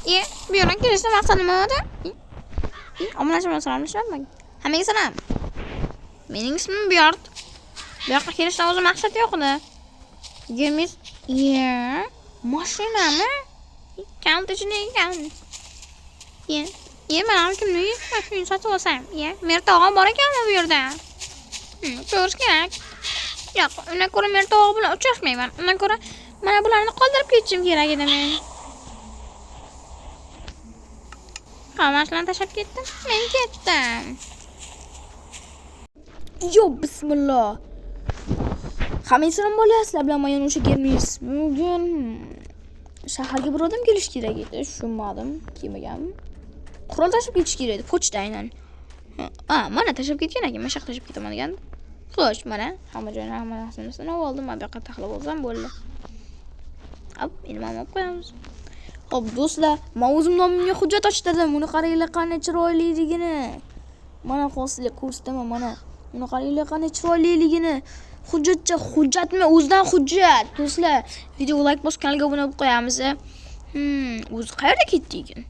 Bu yoqqa kelishni maqsad nima edi? Ommalashmayapman. Hammaga salom. Mening ismim Buyort. Bu yoqqa kelishdan o'zi maqsad yo'q-da. Gemis. Mashinami? Kalta ichida ekan. Mana kimni mashina sotib olsam, Mertog'am bor ekan bu yerda. Ko'rish kerak. Yo'q, undan ko'ra Mertog'am bilan uchrashmayman. Undan ko'ra mana bularni qoldirib ketishim kerak edi men. Mashinani tashlab ketdim. Men ketdim. Yo, bismillah. Hammaysizlar bo'lasizlar bilan men o'sha Germis. Bugun shaharga bir odam kelish kerak edi. Tushunmadim, kelmagan. Qurol tashib ketish kerak edi, pochta aynan. Mana tashib ketgan ekan, men shaq tashib ketaman degan. Xo'sh, mana hamma joyni hamma narsani oldim, men bu yoqqa taxlab olsam bo'ldi. Hop, endi mana olib qo'yamiz. Hop, do'stlar, men o'zim nomimga hujjat ochtirdim. Buni qaranglar qanday chiroyliligini. Mana hosili ko'rsataman, mana. Buni qaranglar qanday chiroyliligini. Hujjatmi? O'zidan hujjat. Do'stlar, videoga like bosib, kanalga obuna bo'lib qo'yamiz. O'zi qayerda ketdi ekan?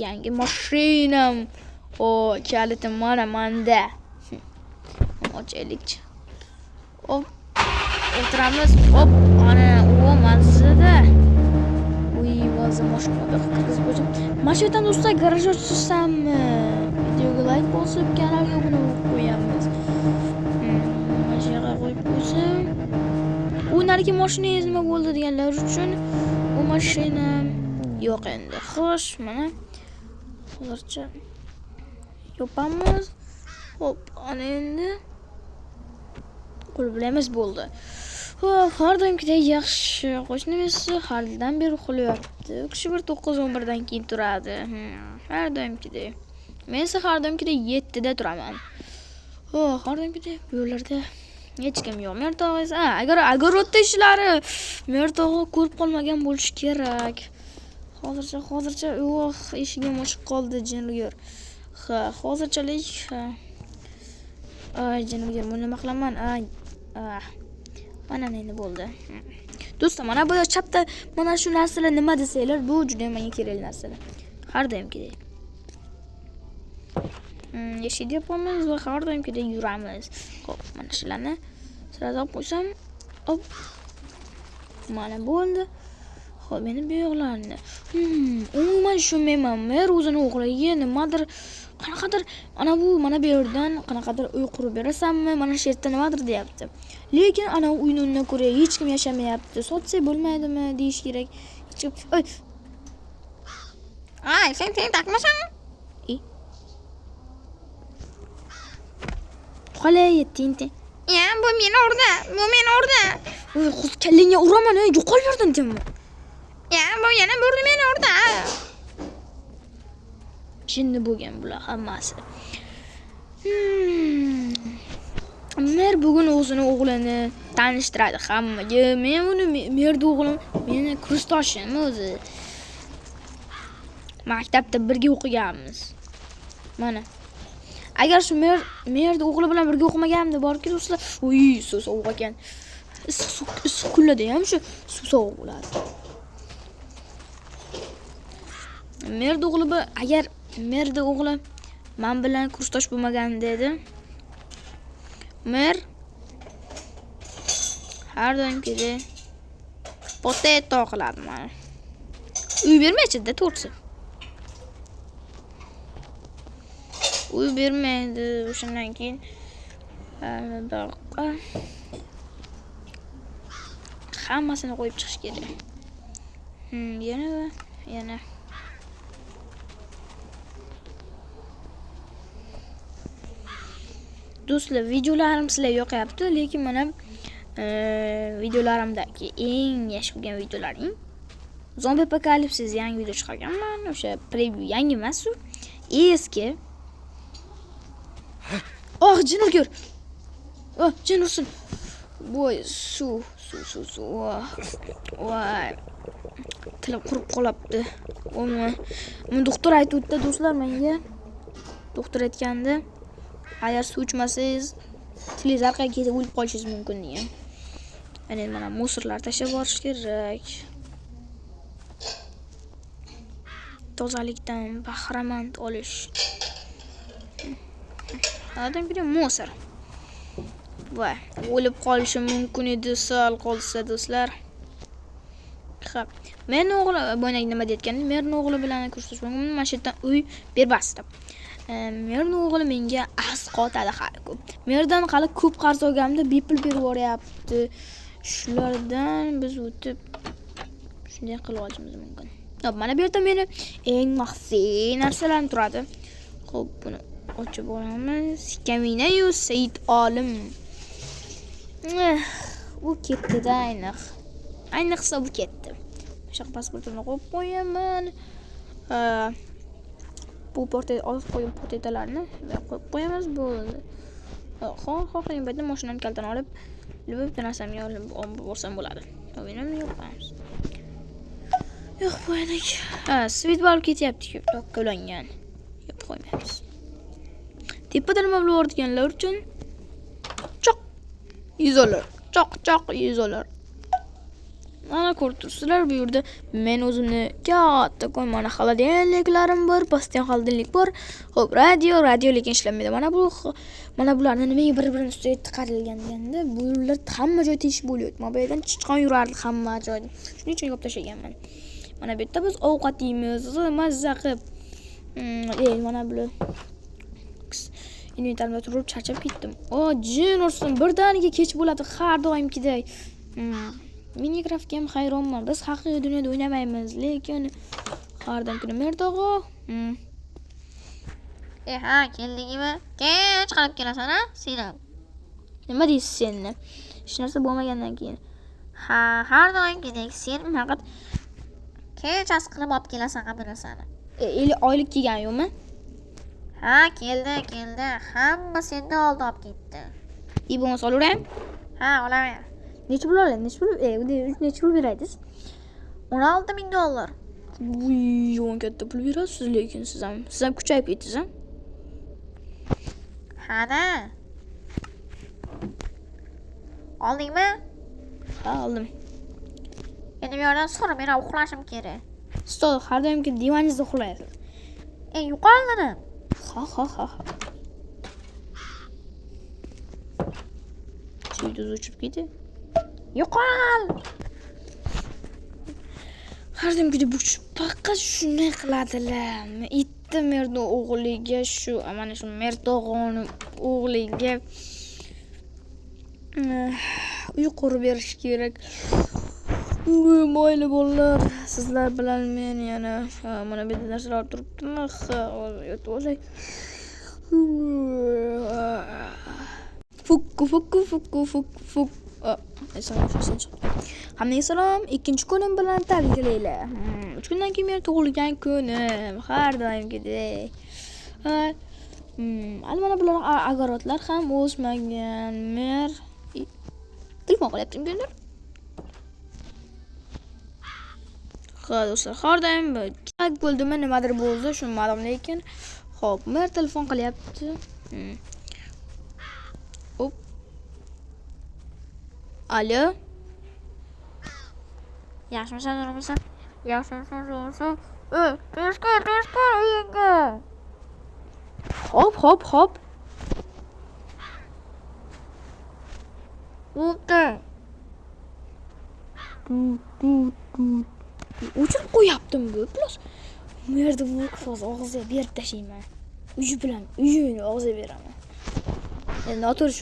Yangi mashinam. Kalitim mana menda. Ochaylikchi. Hop. O'tiramiz. Hop, ana u mazada. Mazza mashinaga kirgizib qo'ydim. Mana shu yerdan do'stlar garaj ochsammi? Videoga like bosib, kanalga obuna bo'lib qo'yamiz. Mana shu yerga qo'yib qo'ysam. U narigi mashinangiz nima bo'ldi deganlar uchun u mashina yo'q endi. Xo'sh, mana hozircha yopamiz. Hop, ana endi qo'l bilamiz bo'ldi. Har doimgidek yaxshi. Qo'shnimiz hardan beri uxlayapti. U kishi bir 9-11 dan keyin turadi. Har doimgidek. Men esa har doimgidek 7 da turaman. Har doimgidek bu yerlarda hech kim yo'q. Mertog' esa, agar ogrodda ishlari Mertog' ko'rib qolmagan bo'lish kerak. Hozircha eshigim ochiq qoldi, jinnigur. Hozirchalik jinnigur, buni nima qilaman? Mana endi bo'ldi. Do'stlar, mana bu chapda mana shu narsalar nima desanglar, bu juda menga kerakli narsalar. Har doimgidek. Yashid yapamiz va har doimgidek yuramiz. Xo'p, mana shularni sirada olib qo'ysam, hop. Mana bo'ldi. Xo'p, meni bu yo'qlarni. Umuman tushunmayman. Mer o'zini o'g'liga nimadir qanaqadir mana bu yerdan qanaqadir uy qurib berasanmi? Mana shu yerda nimadir deyapti. Lekin ana uyni undan ko'ra hech kim yashamayapti. Sotsak bo'lmaydimi deyish kerak. Sen takmasan? Qolay, tintin. Bu meni urdi. Qo'z kallingga uraman, yo'qol yerdan deyman. Bu yana burdi meni urdi. Jinni bo'lgan bular hammasi. Mer bugun o'zini o'g'lini tanishtiradi hammaga. Men uni merda o'g'lim, meni kursdoshim o'zi. Maktabda birga o'qiganmiz. Mana. Agar shu merda o'g'li bilan birga o'qimaganimda borki do'stlar, suv sovuq ekan. Issiq kunlarda ham shu suv sovuq bo'ladi. Agar merda o'g'li men bilan kursdosh bo'lmaganda edi, mer har doimgidek potato qiladi mana. Uy bermaydi-da to'g'risi. Uy bermaydi, o'shandan keyin hammasini qo'yib chiqish kerak. Yana do'stlar, videolarim sizlarga yoqayapti, lekin mana videolarimdagi eng yaxshi ko'rgan videolaring Zombie Apocalypse yangi video chiqarganman. O'sha preview yangi emas-ku, eski. Jinnigur. Jin ursin. Voy, suv. Voy. Tilim qurib qolibdi. Men doktor aytdi do'stlar menga. Doktor aytgandi, agar suv ichmasangiz tilingiz orqaga ketib o'lib qolishingiz mumkin degan. Mana musorlar tashlab borish kerak. tozalikdan bahramand olish. Adam bir musor. Va o'lib qolishi mumkin edi sal qolsa do'stlar. Xo'p, men o'g'li bo'ynak nima deyotgandim? Men o'g'li bilan ko'rsatishmoqchi bo'ldim. Mana shu yerdan uy berbasdi. Men o'g'li menga asqotadi hali ko'p. Merdan hali ko'p qarz olganimda bepul berib yuboryapti. Shulardan biz o'tib shunday qilib olishimiz mumkin. Xo'p, mana bu yerda meni eng maxfiy narsalarim turadi. Xo'p, buni ochib olamiz. Kamina-yu Said olim. U ketdi-da ayniqsa bu ketdi. O'sha pasportimni qo'yib qo'yaman. Bu olib qo'yib portretlarni qo'yib qo'yamiz bo'ldi. Xohlagan paytda mashinani kaltini olib, bitta narsamni olib borsam bo'ladi. O'yinam yo'q qilamiz. Yo'q qo'ydik. Svet olib ketyapti-ku, to'langan. Yo'q qo'ymaymiz. Tepada nima bo'layotganlar uchun choq $100. Choq $100. Mana ko'rib turibsizlar, bu yerda men o'zimni katta mana xolodilniklarim bor, pastdan xolodilnik bor. Xo'p, radio lekin ishlaydi. Mana bularni nimaga bir-birini ustiga tiqarilgan deganda, bu yerlar hamma joyda tegish bo'lyapti. Mana bu yerdan chichqon yurardi hamma joyda. Shuning uchun olib tashlaganman. Mana bu yerda biz ovqat yeymiz, mazza qilib. Mana bular. Inventarda turib charchab ketdim. Jin ursin, birdaniga kech bo'ladi har doimgidek. Minecraftga ham hayronman. Biz haqiqiy dunyoda o'ynamaymiz, lekin hardan kuni Merdog'o. Ha, keldingmi? Kech qolib kelasan, ha? Senam. Nima deysiz senni? Hech narsa bo'lmagandan keyin. Ha, har doimgidek sen faqat kechasi qilib olib kelasan qabrasani. Oylik kelgan yo'qmi? Ha, keldi. Hamma sendan oldi olib ketdi. Bo'lmasa olaveram? Ha, olaver. Necha pul oladi? Necha pul beraysiz? $16,000. Yo'q, katta pul berasiz, lekin siz ham kuchayib ketdingiz, ha? Ha-da. Oldingmi? Ha, oldim. Endi bu yerdan so'ra, men uxlashim kerak. Stol har doimgi divangizda uxlaysiz. Yo'qoldim. Ha. Chuydiz uchib ketdi. Yo'qol. Har doimgi bu faqat shunday qiladilar. Aytdim Merdo o'g'liga mana shu Merdog'oning o'g'liga uy qurib berish kerak. Mayli bolalar, sizlar bilan men yana mana bu narsalar olib turibdimi? Yotib olay. Fuk. Hammaga salom. Ikkinchi kunim bilan tabriklaylar. 3 kundan keyin men tug'ilgan kunim. Har doimgidek. Mana bular agarotlar ham o'smagan. Telefon qilyaptim kimdir? Xo'p, do'stlar, har doim bo'ldimi, nimadir bo'ldi, tushunmadim lekin. Xo'p, mer telefon qilyapti. Hop. Alo. Yaxshimisan, zo'rmisan? Yaxshimisan. Tezkor uyingga. Hop. O'tdi. O'chirib qo'yaptim bu. Plus merda bu qiz og'ziga berib tashlayman. Uyini og'ziga beraman. Noto'g'ri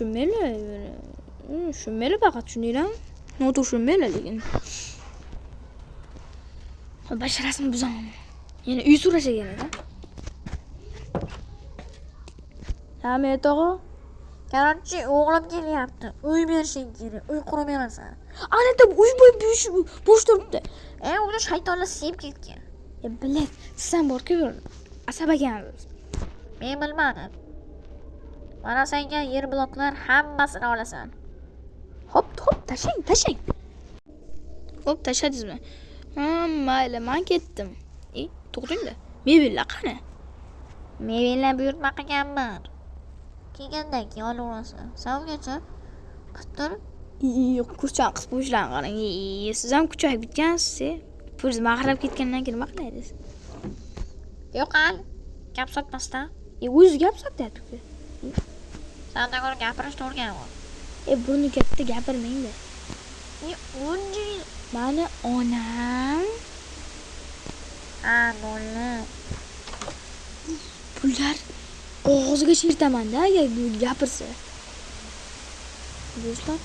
tushunmayli faqat tushuninglarmi? Noto'g'ri tushunmayli lekin. Basharasini buzaman. Yana uy so'rashagan edi. Ha, Merdog'o. Qarorchi, o'g'lim kelyapti. Uy berishing kerak. Uy qurib berasan. Ana uy bo'sh turibdi. Uni shaytonlar sevib ketgan. Bilay, sen borga bir asabagansiz. Men bilmadim. Mana senga yer bloklar hammasini olasan. Hop, tashlang. Hop, tashladingizmi? Mayli, men ketdim. To'g'ringda. Mebellar qani? Mebellar buyurtma qilganman. Kelgandan keyin olaverasizlar. Savgacha qittir. Kurchon qisib qo'yishlarni qarang. Siz ham kuchayib ketgansiz. Pul mag'rab ketgandan keyin nima qilaysiz? Yo'q, gap sotmasdan. O'zi gap sotyapti-ku. Sanda ko'ra gapirishni o'rganib ol. Burni katta gapirmangda. O'nji. Mani onam. Bo'ldi. Pullar og'ziga chertaman-da agar gapirsa. Do'stlar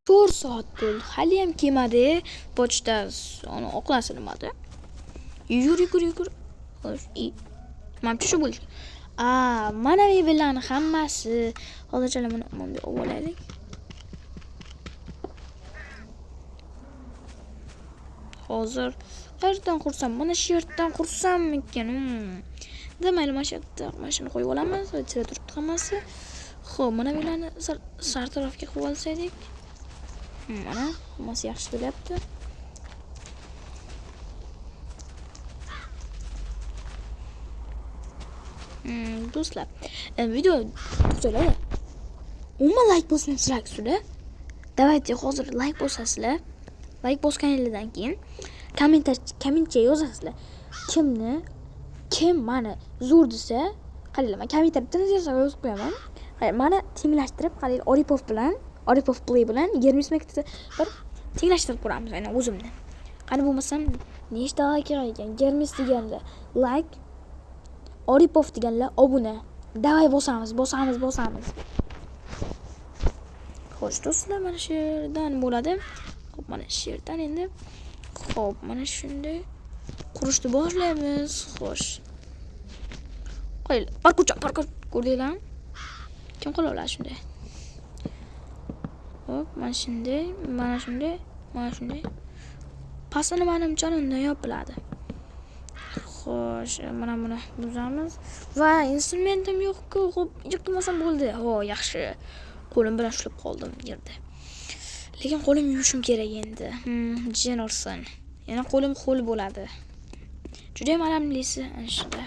4 soat bo'ldi. Hali ham kelmadi. Pochta uni oqlasi nimada? Yugur. Xo'sh, mamcha shu bo'ldi. Mana mebellarni hammasi. Hozircha buni bunday olib olaylik. Hozir qayerdan qursam? Mana shu yerdan qursammikin? Demayli, mana shu yerda mashina qo'yib olamiz. Ichida turibdi hammasi. Xo'p, mana bularni sar tarafga qo'yib olsaydik. Mana hammasi yaxshi bo'lyapti. Do'stlar, video to'xtaladi. Umuman like bosmasizlar ustida. Давайте hozir like bosasizlar. Like bosganingizdan keyin kommentga yozasizlar. Kim mani zo'r desa, qaranglar, men kommentda bitta narsa yozib qo'yaman. Mana tenglashtirib, qaranglar, Oripov Play bilan 20 minutda bir tenglashtirib ko'ramiz, aynan o'zimni. Qani bo'lmasam, nechta like ekan? 20 deganda like, Oripov deganlar obuna. Davay bosamiz. Xo'sh, do'stlar, mana shu yerdan bo'ladi. Xo'p, mana shu yerdan endi. Xo'p, mana shunday qurishni boshlaymiz. Xo'sh. Qo'ying, parkur ko'rdinglarmi? Kim qila oladi shunday? Xo'p, mana shunday. Pastini menimcha undan yopiladi. Xo'sh, mana buni buzamiz. Va instrumentim yo'q-ku. Xo'p, yiqilmasam bo'ldi. Yaxshi. Qo'lim bilan ushlab qoldim yerda. Lekin qo'lim yuvishim kerak endi. Jin ursin. Yana qo'lim ho'l bo'ladi. Juda ham alamlisi ana shunda.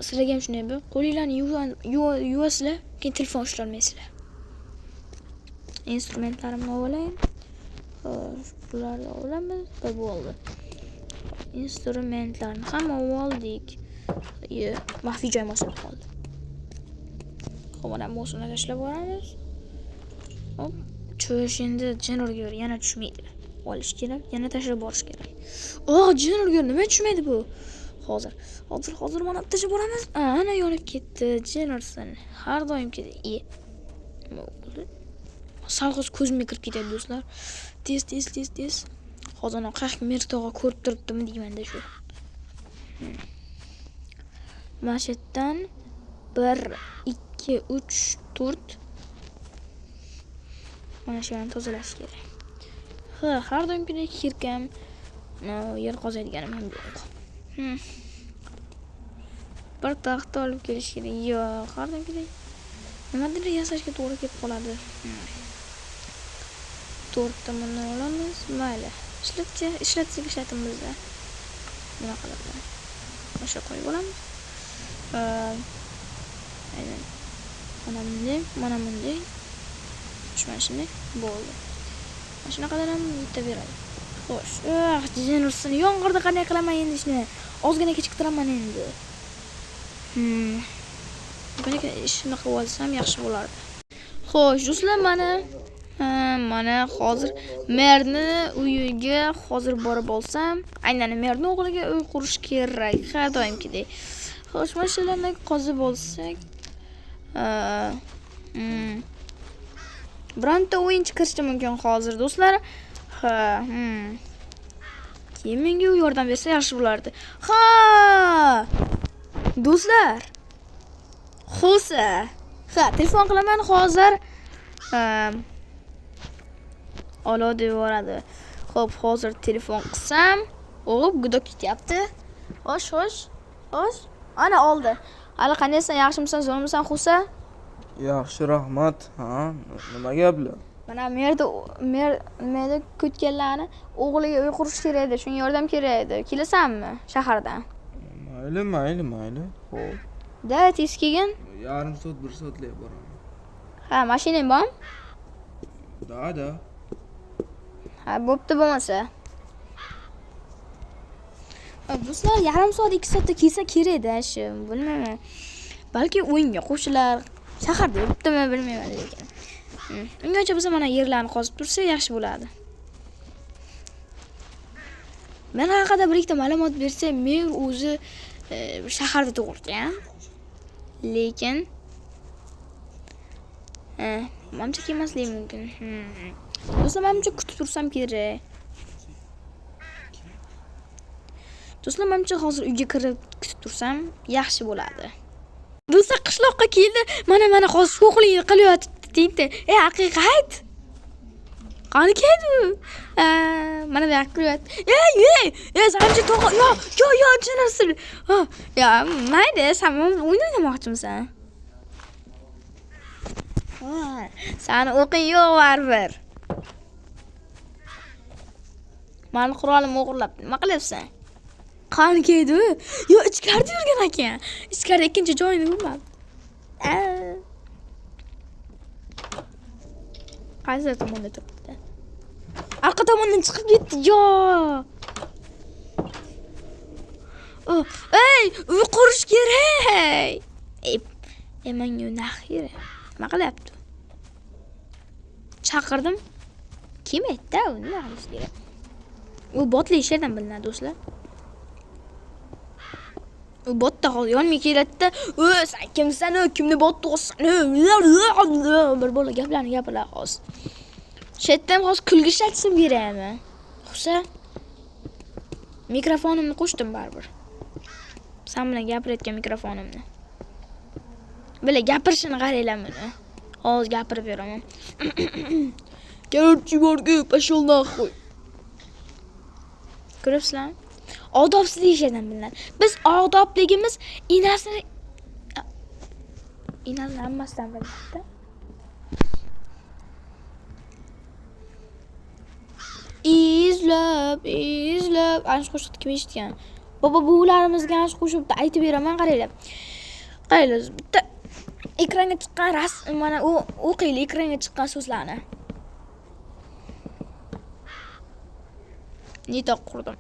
Sizlarga ham shunday bo'lib, qo'linglarni yuvasizlar, keyin telefon ushlay olmaysizlar. Instrumentlarimni olayin. Xo'sh, bularni olamiz. Bo'ldi. Instrumentlarni hamma oldik. Maxfiy joy moslab qoldi. Xo'p, mana mo'sini tashlab boramiz. Hop, cho'sh endi generalga yana tushmaydi. Olish kerak, yana tashlab borish kerak. Generalga nima tushmaydi bu? Hozir mana tashlab boramiz. Ana yonib ketdi. Generalsan. Har doimgidek. Salg'iz ko'zimga kirib ketadi, do'stlar. Tez. Hozir qaq mertog'a ko'rib turibdimi deyman-da shu. Mana shu yerdan 1 2 3 4 mana shu yerni tozalash kerak. Har doimgidek kirkam yer qozaydiganim ham yo'q. Bir taxta olib kelish kerak. Yo'q, har doimgidek nimadir yasashga to'g'ri kelib qoladi. To'rtta buni olamiz. Mayli. Ishlatimizda. Nima qiladi? O'sha qo'yib olamiz. Aynan. Mana bunday. Shunday bo'ldi. Mana shunaqadan ham bitta beradi. Xo'sh, jenersini yomg'irda qanday qilaman endi ishni? Ozgina kechiktiraman endi. Buni ishni qilib olsam yaxshi bo'lardi. Xo'sh, do'stlar, mana hozir merni uyiga hozir borib olsam, aynan merni o'g'liga uy qurish kerak, har doimgidek. Xo'sh, mashinalarni qozib olsak, bironta o'yinchi kirishim mumkin hozir, do'stlar. Keyin menga yordam bersa yaxshi bo'lardi. Do'stlar. Telefon qilaman hozir. Alo devoradi. Xo'p, hozir telefon qilsam, gudok ketyapti. Xo'sh. Ana oldi. Hali qandaysan, yaxshimisan, zo'rmisan, Xusa? Yaxshi, rahmat. Nima gaplar? Mana merda ko'tganlarni o'g'liga uy qurish kerak edi, shunga yordam kerak edi. Kelasanmi shahardan? Mayli. Xo'p. Da, tez kelgin. Yarim soat, 1 soatlab boraman. Mashinang bormi? Da. Bo'pti bo'lmasa. Do'stlar, yarim soat 2 soatda kelsa kerak-da shu, bilmayman. Balki o'yinga qo'shilar, shaharda yuribdimi bilmayman lekin. Ungacha biz mana yerlarni qozib tursa yaxshi bo'ladi. Men haqida bir ikkita ma'lumot bersa, men o'zi shaharda tug'ilgan. Lekin mamcha kelmasligi mumkin. Do'stlar, menimcha kutib tursam kerak. Do'stlar, menimcha hozir uyga kirib kutib tursam yaxshi bo'ladi. Do'stlar, qishloqqa keldi. Mana hozir sho'xlik qilyapti deydi. Haqiqat. Qani keldi? Mana bu yoqqa kiryapti. Zamchi to'g'a. Yo, jinasir. Ya, mayli, sen o'ynamoqchimisan? Sani o'qing yo'q baribir. Mani qurolimni o'g'irlab, nima qilyapsan? Qani keldi? Yo, ichkarida yurgan ekan. Ichkarida ikkinchi joyini bilmadim. Qaysi tomonda turibdi? Arqa tomondan chiqib ketdi. Yo. Uy qurish kerak. Menga naxir. Nima qilyapti? Chaqirdim. Kim aytdi uni qilish kerak? U botli ishlardan bilinadi, do'stlar. U botda hozir yonimga keladi-da, "Sen kimsan? Kimni botda o'san?" Bir bola gaplarni gapirlar hozir. Shetdan hozir kulgi ishlatsam kerakmi? Xusa. Mikrofonimni qo'shdim baribir. Sen bilan gapirayotgan mikrofonimni. Bila gapirishini qaranglar buni. Hozir gapirib beraman. Короче, borgu, pashol nahvoy. Ko'ryapsizlarmi? Odobsiz ishlardan bilinadi. Biz odobligimiz inasini hammasidan biladi. Izlab, ancha qo'shiqni kim eshitgan? Baba buvlarimizga ancha qo'shibdi, aytib beraman, qaranglar. Qaranglar, bitta ekranga chiqqan rasm, mana o'qinglar ekranga chiqqan so'zlarni. Nitoq qurdim.